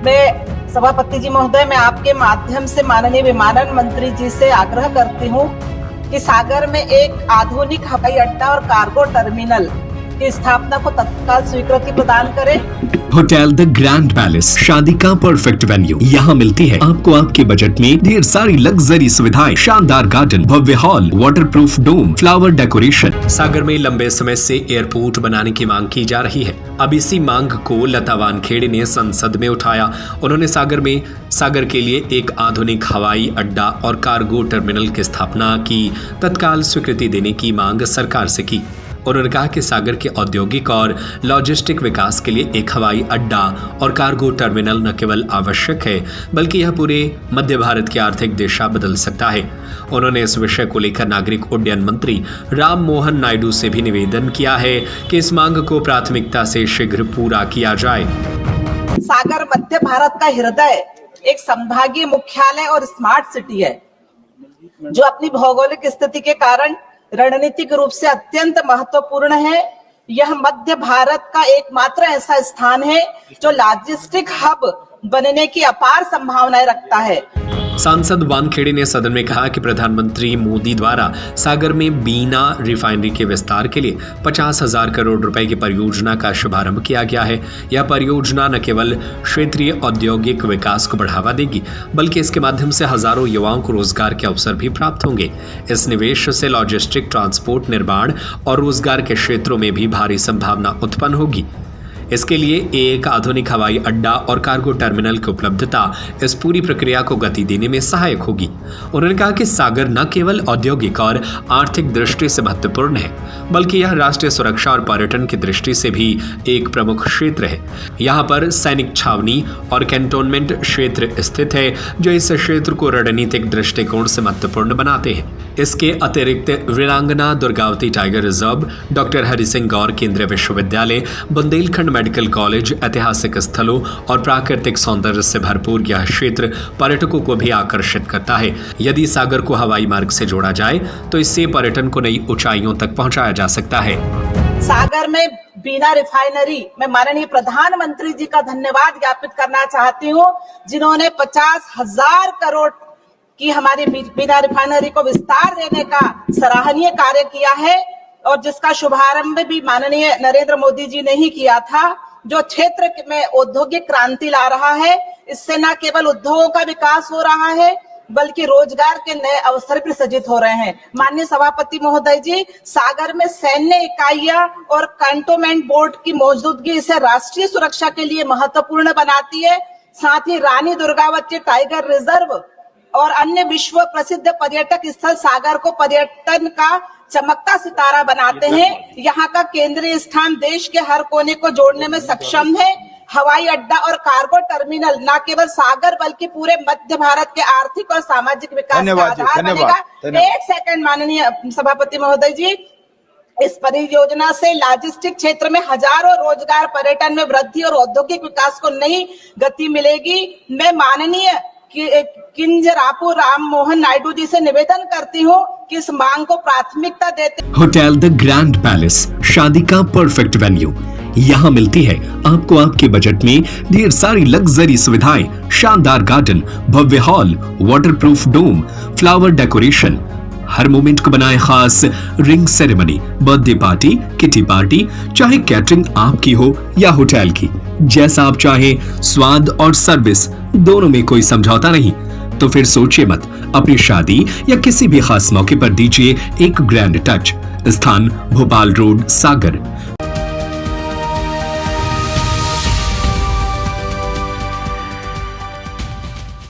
मैं सभापति जी महोदय, मैं आपके माध्यम से माननीय विमानन मंत्री जी से आग्रह करती हूँ कि सागर में एक आधुनिक हवाई अड्डा और कार्गो टर्मिनल की स्थापना को तत्काल स्वीकृति प्रदान करें। होटल द ग्रैंड पैलेस, शादी का परफेक्ट वेन्यू। यहाँ मिलती है आपको आपके बजट में ढेर सारी लग्जरी सुविधाएं, शानदार गार्डन, भव्य हॉल, वाटरप्रूफ डोम, फ्लावर डेकोरेशन। सागर में लंबे समय से एयरपोर्ट बनाने की मांग की जा रही है। अब इसी मांग को लता वानखेड़े ने संसद में उठाया। उन्होंने सागर के लिए एक आधुनिक हवाई अड्डा और कार्गो टर्मिनल की स्थापना की तत्काल स्वीकृति देने की मांग सरकार से की। उन्होंने कहा कि सागर के औद्योगिक और लॉजिस्टिक विकास के लिए एक हवाई अड्डा और कार्गो टर्मिनल न केवल आवश्यक है, बल्कि यह पूरे मध्य भारत की आर्थिक दिशा बदल सकता है। उन्होंने इस विषय को लेकर नागरिक उड्डयन मंत्री राम मोहन नायडू से भी निवेदन किया है कि इस मांग को प्राथमिकता से शीघ्र पूरा किया जाए। सागर मध्य भारत का हृदय, एक संभागीय मुख्यालय और स्मार्ट सिटी है, जो अपनी भौगोलिक स्थिति के कारण रणनीतिक रूप से अत्यंत महत्वपूर्ण है। यह मध्य भारत का एकमात्र ऐसा स्थान है जो लॉजिस्टिक हब बनने की अपार संभावनाएं रखता है। सांसद वानखेड़े ने सदन में कहा कि प्रधानमंत्री मोदी द्वारा सागर में बीना रिफाइनरी के विस्तार के लिए 50,000 करोड़ रुपए की परियोजना का शुभारंभ किया गया है। यह परियोजना न केवल क्षेत्रीय औद्योगिक विकास को बढ़ावा देगी, बल्कि इसके माध्यम से हजारों युवाओं को रोजगार के अवसर भी प्राप्त होंगे। इस निवेश से लॉजिस्टिक, ट्रांसपोर्ट, निर्माण और रोजगार के क्षेत्रों में भी भारी संभावना उत्पन्न होगी। इसके लिए एक आधुनिक हवाई अड्डा और कार्गो टर्मिनल की उपलब्धता इस पूरी प्रक्रिया को गति देने में सहायक होगी। उन्होंने कहा कि सागर न केवल औद्योगिक और आर्थिक दृष्टि से महत्वपूर्ण है, बल्कि यह राष्ट्रीय सुरक्षा और पर्यटन की दृष्टि से भी एक प्रमुख क्षेत्र है। यहाँ पर सैनिक छावनी और कैंटोनमेंट क्षेत्र स्थित है, जो इस क्षेत्र को रणनीतिक दृष्टिकोण से महत्वपूर्ण बनाते हैं। इसके अतिरिक्त Veerangana Durgavati tiger reserve, doctor Hari Singh Gour केंद्रीय विश्वविद्यालय, बुंदेलखंड मेडिकल कॉलेज, ऐतिहासिक स्थलों और प्राकृतिक सौंदर्य से भरपूर यह क्षेत्र पर्यटकों को भी आकर्षित करता है। यदि सागर को हवाई मार्ग से जोड़ा जाए तो इससे पर्यटन को नई ऊंचाइयों तक पहुंचाया जा सकता है। सागर में बीना रिफाइनरी, मैं माननीय प्रधानमंत्री जी का धन्यवाद ज्ञापित करना चाहती हूँ, जिन्होंने 50,000 करोड़ की हमारी बीना रिफाइनरी को विस्तार देने का सराहनीय कार्य किया है, और जिसका शुभारंभ भी माननीय नरेंद्र मोदी जी ने ही किया था, जो क्षेत्र में औद्योगिक क्रांति ला रहा है। इससे न केवल उद्योगों का विकास हो रहा है, बल्कि रोजगार के नए अवसर भी सृजित हो रहे हैं। माननीय सभापति महोदय जी, सागर में सैन्य इकाइयां और कैंटोनमेंट बोर्ड की मौजूदगी इसे राष्ट्रीय सुरक्षा के लिए महत्वपूर्ण बनाती है। साथ ही रानी दुर्गावती टाइगर रिजर्व और अन्य विश्व प्रसिद्ध पर्यटक स्थल सागर को पर्यटन का चमकता सितारा बनाते हैं। यहाँ का केंद्रीय स्थान देश के हर कोने को जोड़ने में सक्षम है। हवाई अड्डा और कार्गो टर्मिनल न केवल सागर बल्कि पूरे मध्य भारत के आर्थिक और सामाजिक विकास का आधार बनेगा। एक सेकंड माननीय सभापति महोदय जी, इस परियोजना से लॉजिस्टिक क्षेत्र में हजारों रोजगार, पर्यटन में वृद्धि और औद्योगिक विकास को नई गति मिलेगी। मैं माननीय किंजरापू राम मोहन नायडू जी से निवेदन करती हूँ कि इस मांग को प्राथमिकता देते। होटल द ग्रैंड पैलेस, शादी का परफेक्ट वेन्यू। यहाँ मिलती है आपको आपके बजट में ढेर सारी लग्जरी सुविधाएं, शानदार गार्डन, भव्य हॉल, वाटरप्रूफ डोम, फ्लावर डेकोरेशन। हर मोमेंट को बनाए खास ring ceremony, birthday party, kitty party, चाहे कैटरिंग आपकी हो या होटल की, जैसा आप चाहें, स्वाद और सर्विस दोनों में कोई समझौता नहीं। तो फिर सोचिए मत, अपनी शादी या किसी भी खास मौके पर दीजिए एक ग्रैंड टच। स्थान भोपाल रोड, सागर।